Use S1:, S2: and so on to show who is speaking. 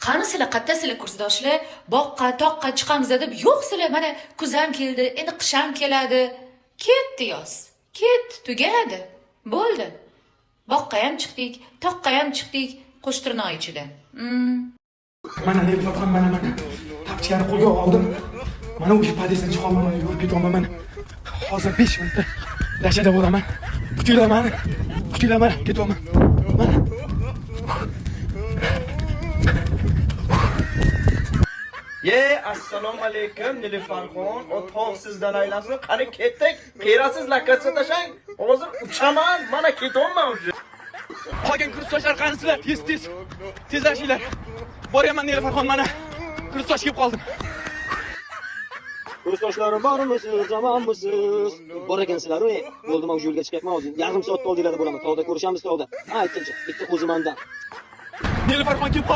S1: Qani sizlar qayertasizlar kursdoshlar? Boqqa, toqqa chiqamiz deb, yo'q sizlar, mana kuz ham keldi, endi qish ham keladi. Ketdi yoz. Ketdi, tugadi. Bo'ldi. Boqqa ham chiqdik, toqqa ham chiqdik, qo'shtirnoq ichida.
S2: Mana Nilufar mana tapchikani qo'lga oldim. Mana o'sha podyezddan chiqa olmaman, yurib ketaman mana. Hozir 5 minutda dashada bo'laman. Kutinglar mani. Kutinglar mana ketaman. Mana.
S3: Assalomu alaykum Nilufar-xon. O tog' sizdan aylansin. Qani ketdik. Qerasiz lakatsa tashang. Hozir uchaman. Mana ketyapman o'sha.
S2: Qolgan kursdoshlar qanisizlar? Tezlashinglar. Boraman Nilufar-xon mana. Kursdosh kelib qoldim.
S4: Kursdoshlarim bormisiz, omonmisiz? Bor ekansizlar, bo'ldi, men shu yo'lga chiqyapman hozir. Yarim soatda oldinglarda bo'laman. Tog'da ko'rishamiz tog'da. Aytdimchi, bitta o'zimandan.
S2: Nilufar-xon kelib qoldi.